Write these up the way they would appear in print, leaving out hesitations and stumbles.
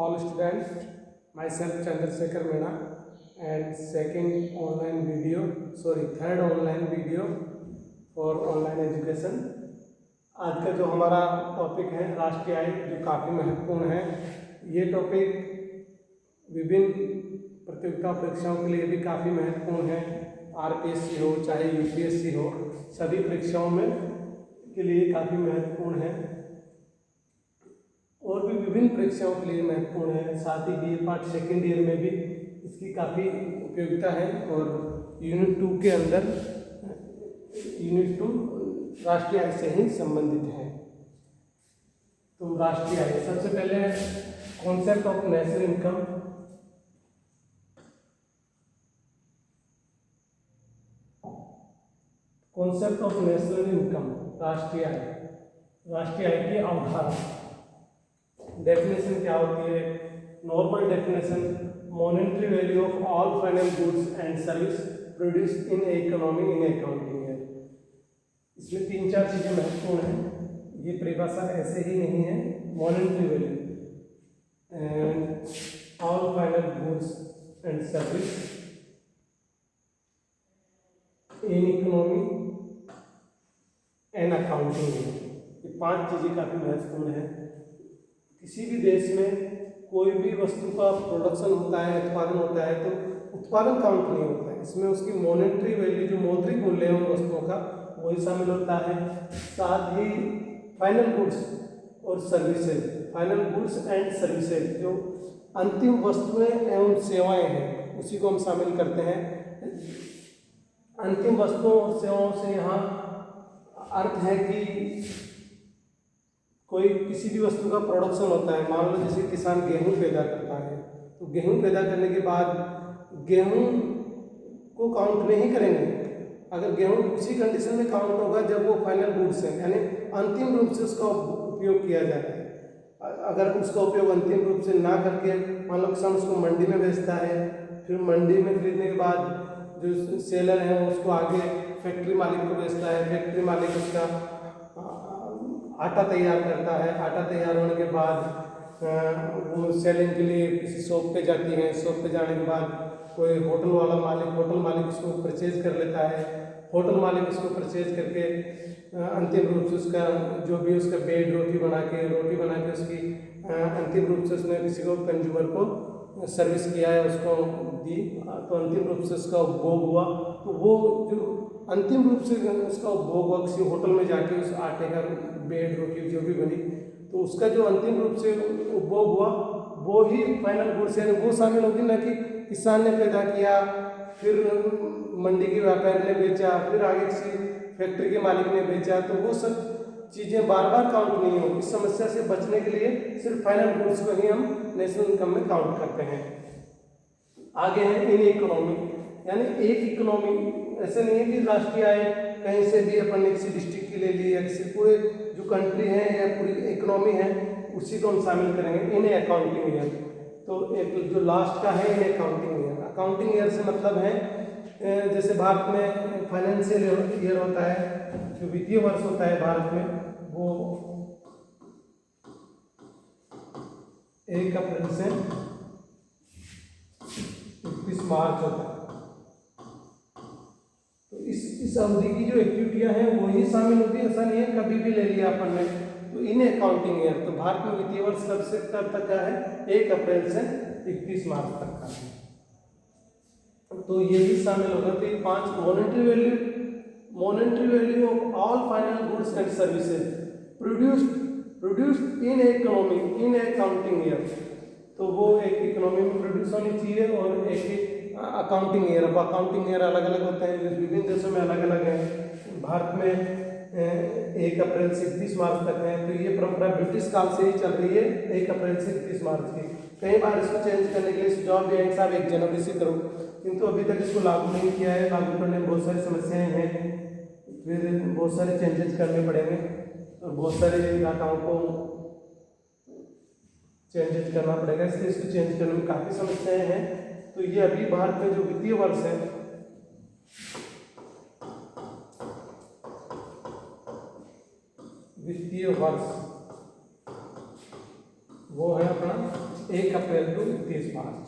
all students, myself Chandrasekhar Mena and third online video for online education। आज का जो हमारा टॉपिक है राष्ट्रीय आय, जो काफ़ी महत्वपूर्ण है। ये टॉपिक विभिन्न प्रतियोगिता परीक्षाओं के लिए भी काफ़ी महत्वपूर्ण है। आरपीएससी हो चाहे यूपीएससी हो, सभी परीक्षाओं में के लिए काफ़ी महत्वपूर्ण है और भी विभिन्न परीक्षाओं के लिए महत्वपूर्ण है। साथ ही बीए पार्ट सेकेंड ईयर में भी इसकी काफ़ी उपयोगिता है। और यूनिट 2 के अंदर यूनिट 2 राष्ट्रीय आय से ही संबंधित है। तो राष्ट्रीय आय, सबसे पहले concept of national income. Concept of national income, राष्ट्रीय आय, राष्ट्रीय आय की अवधारणा। डेफिनेशन क्या होती है? Normal definition, monetary value of all final goods and service produced in economy in accounting year. इसमें 3-4 चीजें महत्वपूर्ण हैं। ये परिभाषा ऐसे ही नहीं है। Monetary value and all final goods and service in economy and accounting year. ये 5 चीजें काफी महत्वपूर्ण है। किसी भी देश में कोई भी वस्तु का प्रोडक्शन होता है, उत्पादन होता है, तो उत्पादन काउंट नहीं होता है। इसमें उसकी मॉनेटरी वैल्यू, जो मौद्रिक मूल्य है उन वस्तुओं का, वही शामिल होता है। साथ ही फाइनल गुड्स और services, final goods and services, जो अंतिम वस्तुएं एवं सेवाएं हैं, उसी को हम शामिल करते हैं। अंतिम वस्तुओं और सेवाओं से यहाँ अर्थ है कि कोई किसी भी वस्तु का प्रोडक्शन होता है। मान लो जैसे किसान गेहूं पैदा करता है, तो गेहूं पैदा करने के बाद गेहूं को काउंट नहीं करेंगे। अगर गेहूं उसी कंडीशन में काउंट होगा जब वो फाइनल गुड्स है, यानी अंतिम रूप से उसका उपयोग किया जाता है। अगर उसका उपयोग अंतिम रूप से ना करके, मान लो किसान उसको मंडी में बेचता है, फिर मंडी में खरीदने के बाद जो सेलर है वो उसको आगे फैक्ट्री मालिक को बेचता है। फैक्ट्री मालिक उसका आटा तैयार करता है। आटा तैयार होने के बाद वो सेलिंग के लिए किसी शॉप पे जाती है। शॉप पे जाने के बाद कोई होटल मालिक उसको परचेज कर लेता है। होटल मालिक उसको परचेज करके अंतिम रूप से उसका जो भी उसका बेड रोटी बना के उसकी अंतिम रूप से उसने किसी को कंज्यूमर को सर्विस किया है, उसको दी, तो अंतिम रूप से उसका उपभोग हुआ। तो वो जो अंतिम रूप से उसका उपभोग हुआ, किसी होटल में जाके उस आटे का बेड रोटी जो भी बनी, तो उसका जो अंतिम रूप से उपभोग हुआ वो ही फाइनल गुड्स, यानी वो शामिल होगी ना कि किसान ने पैदा किया, फिर मंडी के व्यापारी ने बेचा, फिर आगे किसी फैक्ट्री के मालिक ने बेचा। तो वो सब चीज़ें बार बार काउंट नहीं होगी। इस समस्या से बचने के लिए सिर्फ फाइनल गुड्स को ही हम नेशनल इनकम में काउंट करते हैं। आगे है इन इकोनॉमी, यानी एक इकोनॉमी, ऐसे नहीं है कि राष्ट्रीय आय कहीं से भी अपन ने किसी डिस्ट्रिक्ट की ले ली या किसी पूरे जो कंट्री है या पूरी इकोनॉमी है उसी को हम शामिल करेंगे इन अकाउंटिंग ईयर। तो एक जो लास्ट का है in accounting year. Accounting year से मतलब है जैसे भारत में फाइनेंशियल ईयर होता है, जो वित्तीय वर्ष होता है भारत में, वो 1 अप्रैल से 31 मार्च होता है। तो इस अवधि की जो एक्टिविटियां हैं वो ही शामिल होती है। ऐसा नहीं है कभी भी ले लिया अपन ने। तो इन अकाउंटिंग ईयर, तो भारत में वित्तीय वर्ष कब से कब तक का है? 1 अप्रैल से 31 मार्च तक का है। तो ये भी शामिल होगा। तो ये 5 monetary value of all final goods and services produced in economy in accounting year. तो वो एक इकोनॉमी में प्रोड्यूस होनी चाहिए और एक अकाउंटिंग ईयर। अब अकाउंटिंग ईयर अलग अलग होते हैं, विभिन्न देशों में अलग अलग है। भारत में 1 अप्रैल से 31 मार्च तक है। तो ये परंपरा ब्रिटिश काल से ही चल रही है, 1 अप्रैल से 31 मार्च की। कई बार इसको चेंज करने के लिए सुझाव दिया है साहब 1 जनवरी से करो, किंतु अभी तक इसको लागू नहीं किया है। लागू करने में बहुत सारी समस्याएं हैं, फिर बहुत सारे चेंजेस करने पड़ेंगे और बहुत सारे डाटाओं को चेंजेस करना पड़ेगा, इसलिए इसको चेंज करने में काफ़ी समस्याएं हैं। तो ये अभी भारत में जो वित्तीय वर्ष है, वित्तीय वर्ष वो है अपना 1 अप्रैल टू 31 मार्च।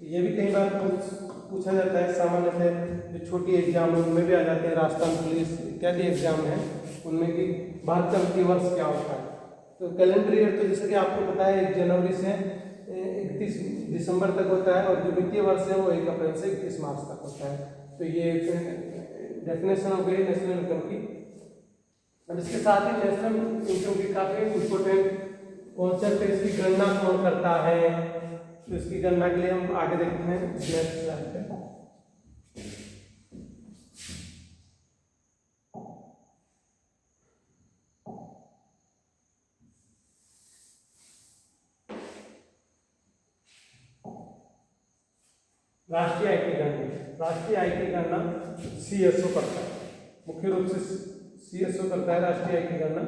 ये भी कई बार पूछा जाता है, सामान्यतः जो छोटी एग्जाम है उनमें भी आ जाते हैं, राजस्थान पुलिस इत्यादि एग्जाम है उनमें कि भारत का वित्तीय वर्ष क्या होता है। तो कैलेंडर ईयर तो जैसे कि आपको पता है 1 जनवरी से 31 दिसंबर तक होता है, और जो वित्तीय वर्ष है वो 1 अप्रैल से 31 मार्च तक होता है। तो ये डेफिनेशन हो गई नेशनल इनकम की। अब इसके साथ ही नेशनल इनकम की काफ़ी इम्पोर्टेंट कॉन्सेप्ट है, इसकी गणना कौन करता है। तो इसकी गणना के लिए हम आगे देखते हैं नेक्स्ट स्लाइड पे। राष्ट्रीय आय की गणना, राष्ट्रीय आय की गणना सीएसओ करता है, मुख्य रूप से सीएसओ करता है राष्ट्रीय आय की गणना,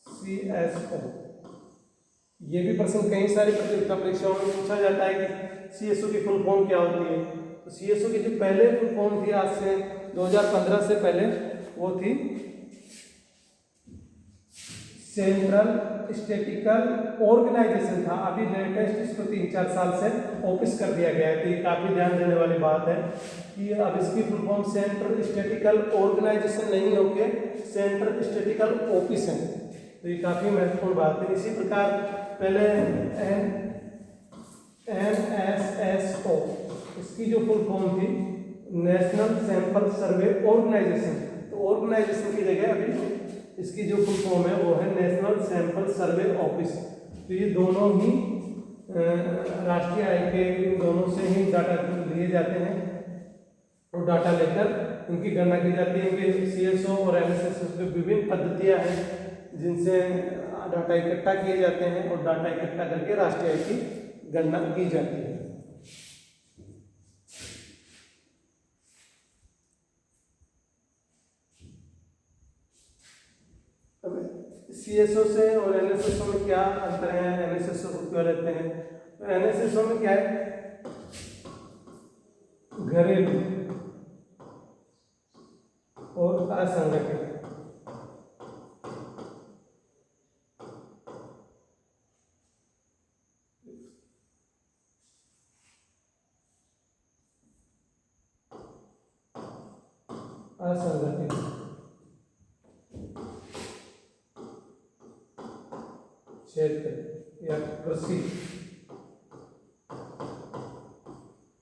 सीएसओ। ये भी प्रश्न कई सारी प्रतियोगिता परीक्षाओं में पूछा जाता है कि सीएसओ की फुल फॉर्म क्या होती है। तो सीएसओ की जो पहले फुल फॉर्म थी आज से 2015 से पहले, वो थी सेंट्रल स्टैटिस्टिकल ऑर्गेनाइजेशन था। अभी लेटेस्ट इसको 3-4 साल से ऑफिस कर दिया गया है। तो ये काफ़ी ध्यान देने वाली बात है कि अब इसकी full form central statistical organisation नहीं होके सेंट्रल स्टैटिस्टिकल ऑफिस है। तो ये काफ़ी महत्वपूर्ण बात है। इसी प्रकार पहले NSSO, इसकी जो फुल फॉर्म थी नेशनल सैंपल सर्वे ऑर्गेनाइजेशन। तो ऑर्गेनाइजेशन की जगह अभी इसकी जो फुल फॉर्म है वो है नेशनल सैंपल सर्वे ऑफिस। तो ये दोनों ही राष्ट्रीय आय के दोनों से ही डाटा लिए जाते हैं, और डाटा लेकर उनकी गणना की जाती है। कि सीएसओ और एनएसएस में विभिन्न पद्धतियां हैं जिनसे डाटा इकट्ठा किए जाते हैं, और डाटा इकट्ठा करके राष्ट्रीय आय की गणना की जाती है। सीएसओ से और एनएसएसओ में क्या अंतर है, एनएसएसओ को क्यों लेते हैं। तो एनएसएसओ में क्या है, घरेलू और असंगठित। असंगठित क्षेत्र या कृषि,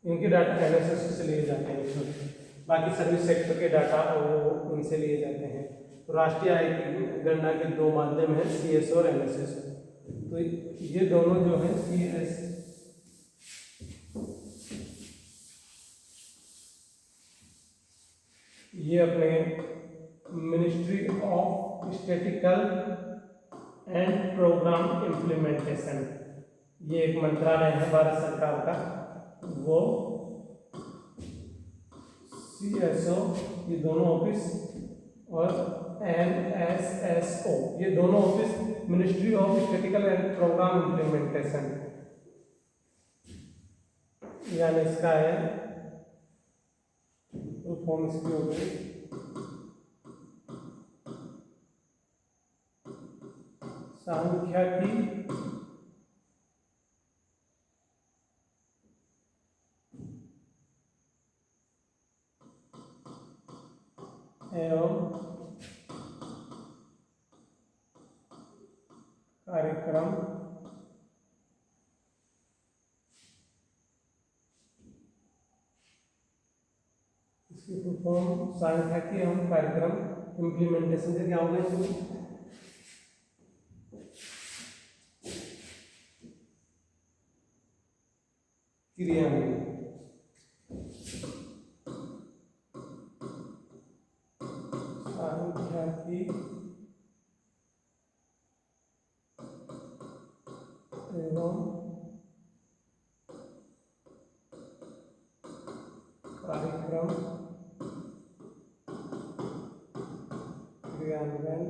इनके डाटा एनएसएस से लिए जाते हैं। बाकी सर्विस सेक्टर के डाटा वो इनसे लिए जाते हैं। तो राष्ट्रीय आय की गणना के 2 माध्यम हैं, सीएसओ और एनएसएस। तो ये दोनों जो है सीएस ये अपने ministry of statistical and programme implementation, ये एक मंत्रालय है भारत सरकार का, वो सीएसओ ये दोनों ऑफिस, और एनएसएसओ ये दोनों office ministry of statistical and programme implementation, यानी इसका है फॉर्म इसकी हो गई सांख्यिकी एवं कार्यक्रम इसकी फुल फॉर्म सांख्यिकी एवं कार्यक्रम इम्प्लीमेंटेशन से क्या होगा, क्रियान्वयन। सांख्यिकी एवं कार्यक्रम क्रियान्वयन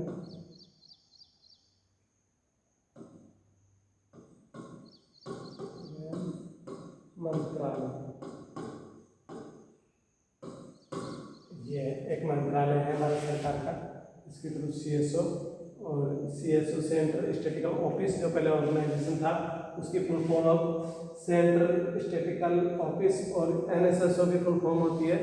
मंत्रालय, ये एक मंत्रालय है भारत सरकार का, इसके थ्रू सीएसओ और CSO सेंट्रल स्टैटिस्टिकल ऑफिस जो पहले ऑर्गेनाइजेशन था उसकी फुल फॉर्म अब सेंट्रल स्टैटिस्टिकल ऑफिस, और NSSO की फुल फॉर्म होती है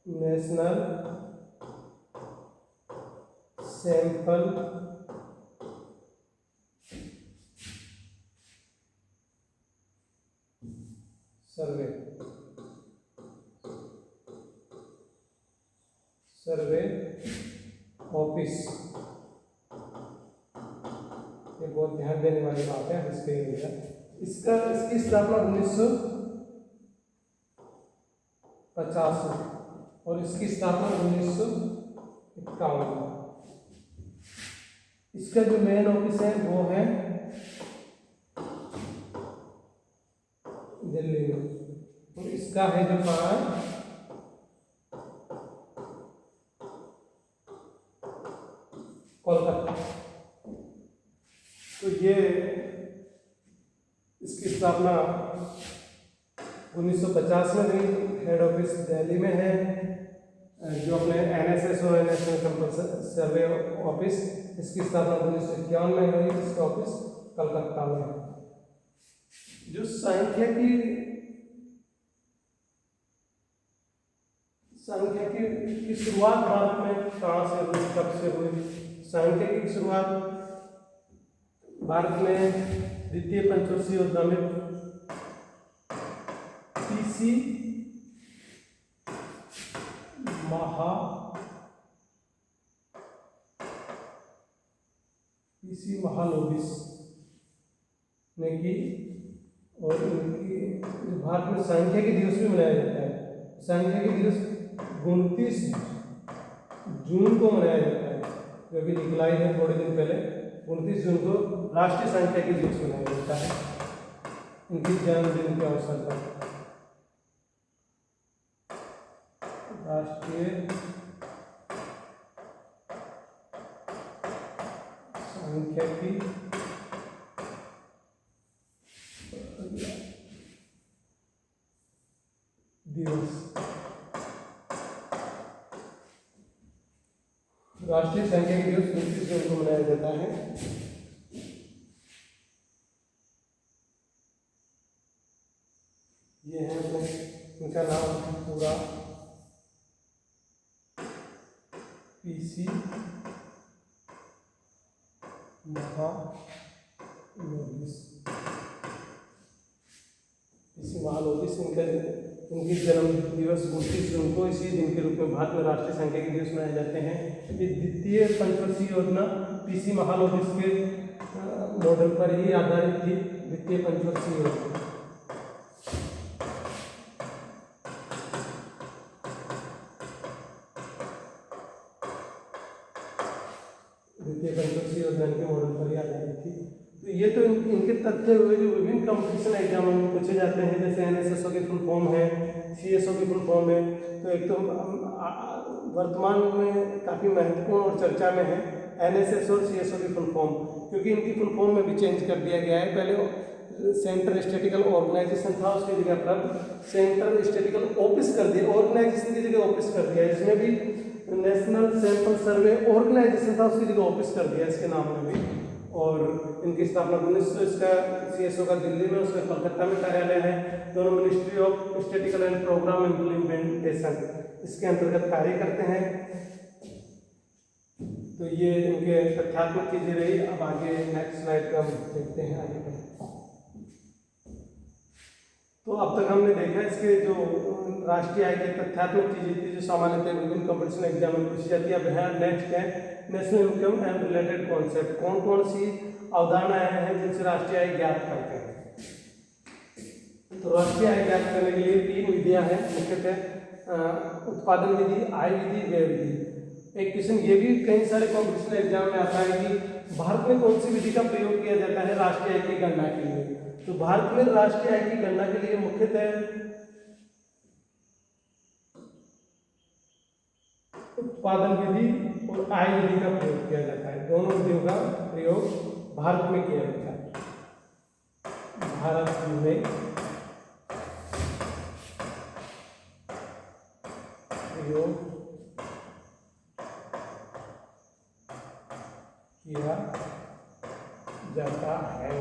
नेशनल सैंपल सर्वे ऑफिस। ये बहुत ध्यान देने वाली बात है इसके लिए। इसकी स्थापना 1950 में और इसकी स्थापना 1951 में। इसका जो मेन ऑफिस है वो है दिल्ली में, और इसका है जो कहाँ है, कोलकाता। तो ये इसकी स्थापना 1950 में हुई। हेड ऑफिस दिल्ली में है। जो अपने NSSO है, नेशनल सैंपल सर्वे ऑफिस, इसकी स्थापना 1951 में हुई। इसका ऑफिस कलकत्ता में है। जो सांख्यिकी की शुरुआत भारत में कहाँ से हुई, कब से हुई? सांख्यिकी की शुरुआत भारत में द्वितीय पंचवर्षीय योजना में PC महालोबिस ने की, और उनकी भारत में सांख्यिकी दिवस भी मनाया जाता है। सांख्यिकी दिवस 29 जून को मनाया जाता है, जो अभी निकलाई है थोड़े दिन पहले। 29 जून को राष्ट्रीय सांख्यिकी दिवस मनाया जाता है उनकी जन्मदिन के अवसर पर। राष्ट्रीय सांख्यिकी दिवस, राष्ट्रीय सांख्यिकी दिवस 29 जून को मनाया जाता है। ये है इनका नाम पूरा PC महालोबिस। इनकी जन्म दिवस 29 जून को इसी दिन के रूप में भारत में राष्ट्रीय सांख्यिकी दिवस मनाए जाते हैं। ये द्वितीय पंचवर्षीय योजना PC महालोबिस के मॉडल पर ही आधारित थी। द्वितीय पंचवर्षीय योजना के मॉडल पर ही आधारित थी। तो ये तो इनके तथ्य हुए जो विभिन्न कंपटीशन एग्जाम में पूछे जाते हैं, जैसे NSSO की फुल फॉर्म है, CSO की फुल फॉर्म है। तो एक तो वर्तमान में काफ़ी महत्वपूर्ण और चर्चा में है NSSO और CSO की फुल फॉर्म, क्योंकि इनकी फुल फॉर्म में भी चेंज कर दिया गया है। पहले सेंट्रल स्टैटिस्टिकल ऑर्गेनाइजेशन था, उसकी जगह पर सेंट्रल स्टैटिस्टिकल ऑफिस कर दिया, ऑर्गेनाइजेशन की जगह ऑफिस कर दिया। इसमें भी नेशनल सैंपल सर्वे ऑर्गेनाइजेशन था, उसकी जगह ऑफिस कर दिया इसके नाम में भी। और इनकी स्थापना 1900, इसका CSO का दिल्ली में, उसका कलकत्ता में कार्यालय है। दोनों ministry of statistical and programme implementation इसके अंतर्गत कार्य करते हैं। तो ये इनके तथ्यात्मक चीजें रही। अब आगे नेक्स्ट स्लाइड पर हम देखते हैं आगे बढ़े। तो अब तक हमने देखा इसके जो राष्ट्रीय आय की तथ्यात्मक चीजें थी जो सामान्यतः विभिन्न कंपटीशन एग्जाम में पूछी जाती है। अब यहाँ नेक्स्ट है national income and related concept. कौन कौन सी अवधारणाएं हैं जिनसे राष्ट्रीय आय ज्ञात करते हैं? तो राष्ट्रीय आय ज्ञात करने के लिए 3 विधियां हैं मुख्यतः: उत्पादन विधि, आय विधि, व्यय विधि। एक क्वेश्चन ये भी कई सारे कॉम्पिटिशन एग्जाम में आता है कि भारत में कौन सी विधि का प्रयोग किया जाता है राष्ट्रीय आय की गणना के लिए? तो भारत में राष्ट्रीय आय की गणना के लिए मुख्यतः उत्पादन विधि और आय विधि का प्रयोग किया जाता है। दोनों विधियों का प्रयोग भारत में किया जाता है। भारत में प्रयोग किया जाता है।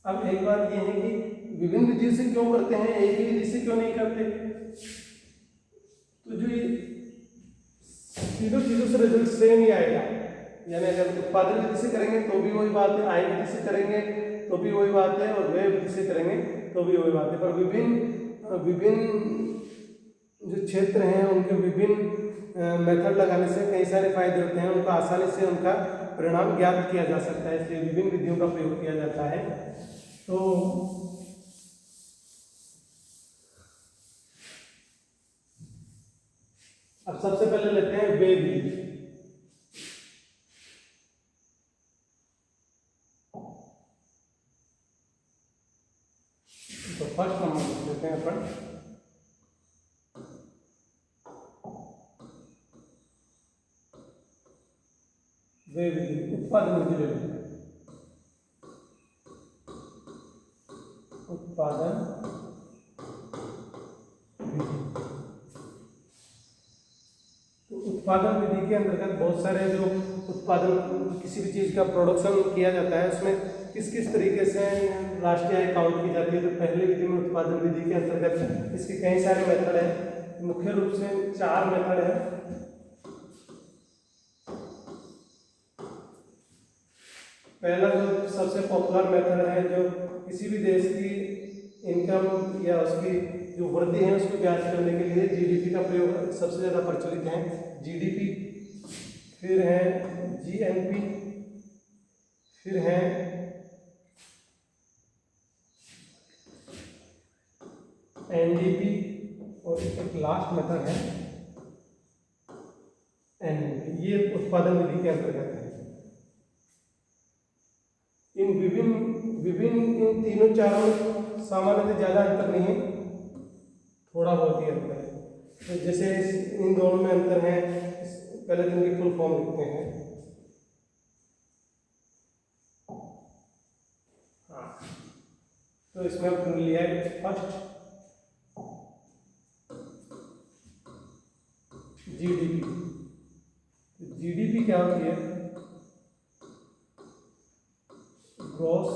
अब एक बात यह है कि विभिन्न विधियों से क्यों करते हैं, एक ही विधि से क्यों नहीं करते? तो जो ये तीनों चीजों से रिजल्ट सेम ही आएगा। यानी अगर उत्पादन विधि से करेंगे तो भी वही बात है, आय विधि से करेंगे तो भी वही बात है, और व्यय विधि से करेंगे तो भी वही बात है। पर विभिन्न जो क्षेत्र हैं उनके विभिन्न मेथड लगाने से कई सारे फायदे होते हैं, उनका आसानी से उनका परिणाम ज्ञात किया जा सकता है, इसलिए विभिन्न विधियों का प्रयोग किया जाता है। तो अब सबसे पहले लेते हैं व्यय विधि। तो फर्स्ट नंबर लेते हैं अपन व्यय विधि, उत्पादन विधि ले लेते हैं। उत्पादन विधि, तो उत्पादन विधि के अंतर्गत बहुत सारे जो उत्पादन किसी भी चीज़ का प्रोडक्शन किया जाता है उसमें किस किस तरीके से राष्ट्रीय आय काउंट की जाती है। तो पहले विधि में उत्पादन विधि के अंतर्गत इसके कई सारे मेथड हैं, मुख्य रूप से 4 मेथड है। पहला जो सबसे पॉपुलर मेथड है, जो किसी भी देश की इनकम या उसकी जो वृद्धि है उसको ज्ञात करने के लिए जीडीपी का प्रयोग सबसे ज़्यादा प्रचलित है। जीडीपी, फिर है जीएनपी, फिर है एनडीपी, और एक लास्ट मेथड है एनडीपी। ये उत्पादन विधि के अंतर्गत है। इन तीनों चारों सामान्यतः ज़्यादा अंतर नहीं है, थोड़ा बहुत ही अंतर है। तो जैसे इन दोनों में अंतर है, पहले दिन की फुल फॉर्म लिखते हैं। हाँ, तो इसमें अपन लिया है फर्स्ट जीडीपी। जीडीपी क्या होती है? ग्रॉस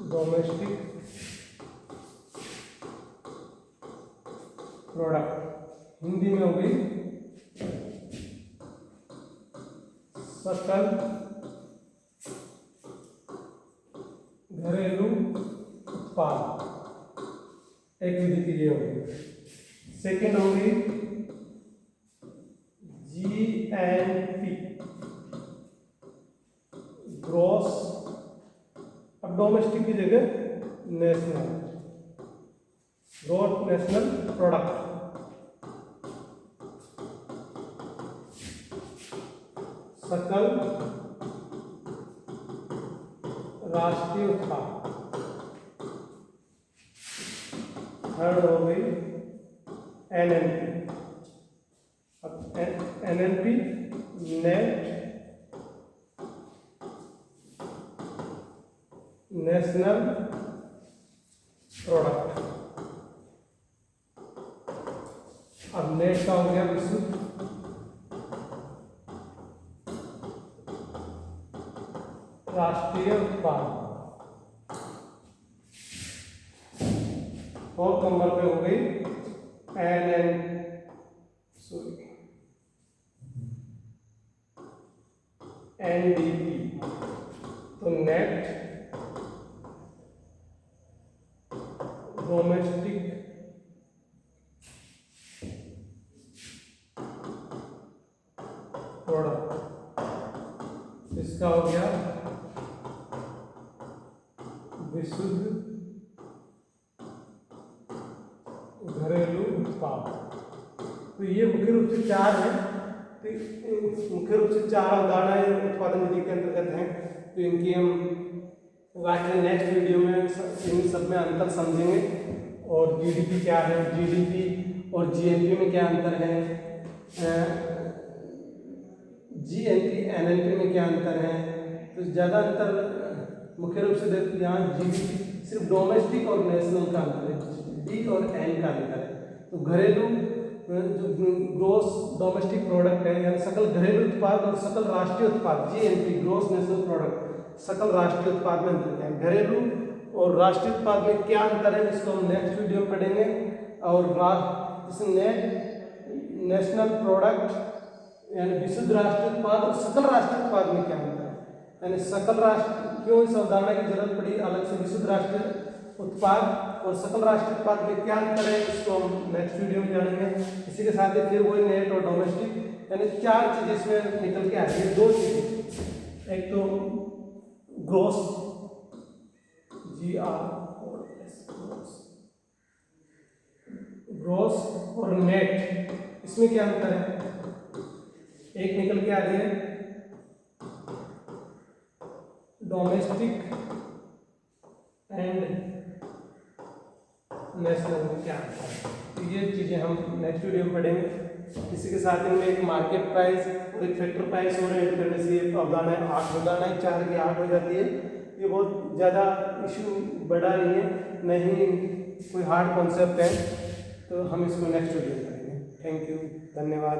डोमेस्टिक प्रोडक्ट, हिंदी में होगी सकल घरेलू उत्पाद, एक विधि की ये होगी। सेकेंड होगी जीएनपी, ग्रॉस, अब डोमेस्टिक की जगह नेशनल, ग्रॉस नेशनल प्रोडक्ट। सकल राष्ट्रीय उत्पाद। थर्ड हो गई एनएनपी। अब एनएनपी नेट नेशनल प्रोडक्ट। अब नेट का हो गया विशुद्ध राष्ट्रीय उत्पाद। फोर्थ नंबर पे हो गई एनडीपी, तो नेट डोमेस्टिक प्रोडक्ट, इसका हो गया विशुद्ध घरेलू उत्पाद। तो ये मुख्य रूप से 4 है। तो मुख्य रूप से 4 अवधारणाएं उत्पादन विधि के अंतर्गत हैं। तो इनकी हम आगे नेक्स्ट वीडियो में इन सब में अंतर समझेंगे, और जीडीपी क्या है, जीडीपी और जीएनपी में क्या अंतर है, जीएनपी एनएनपी में क्या अंतर है। तो ज़्यादा अंतर मुख्य रूप से देखते यहाँ जीडीपी सिर्फ डोमेस्टिक और नेशनल का अंतर है, डी और एन का अंतर है। तो घरेलू जो ग्रोस डोमेस्टिक प्रोडक्ट है यानी सकल घरेलू उत्पाद और सकल राष्ट्रीय उत्पाद जीएनपी ग्रोस नेशनल प्रोडक्ट सकल राष्ट्रीय उत्पाद में अंतर क्या है, घरेलू और राष्ट्रीय उत्पाद में क्या अंतर है इसको हम नेक्स्ट वीडियो में पढ़ेंगे। और नेशनल प्रोडक्ट यानी विशुद्ध राष्ट्रीय उत्पाद और सकल राष्ट्रीय उत्पाद में क्या अंतर है, यानी सकल राष्ट्र क्यों इस अवधारणा की जरूरत पड़ी अलग से, विशुद्ध राष्ट्रीय उत्पाद और सकल राष्ट्रीय उत्पाद में क्या अंतर है इसको हम नेक्स्ट वीडियो में जानेंगे। इसी के साथ ही फिर वही नेट और डोमेस्टिक यानी चार चीजें इसमें निकल के आ रही है, दो चीजें, एक तो ग्रोस ग्रोस और नेट, इसमें क्या अंतर है, एक निकल के आ रही है डोमेस्टिक एंड नेशनल में क्या अंतर है, तो ये चीज़ें हम नेक्स्ट वीडियो में पढ़ेंगे। इसी के साथ इनमें एक मार्केट प्राइस और एक फैक्टर प्राइस और ऐड करने से एक अवधारणा 8 अवधारणा 4 की 8 हो जाती है। ये बहुत ज़्यादा इशू बड़ा नहीं है, नहीं कोई हार्ड कॉन्सेप्ट है, तो हम इसको नेक्स्ट वीडियो में करेंगे। थैंक यू, धन्यवाद।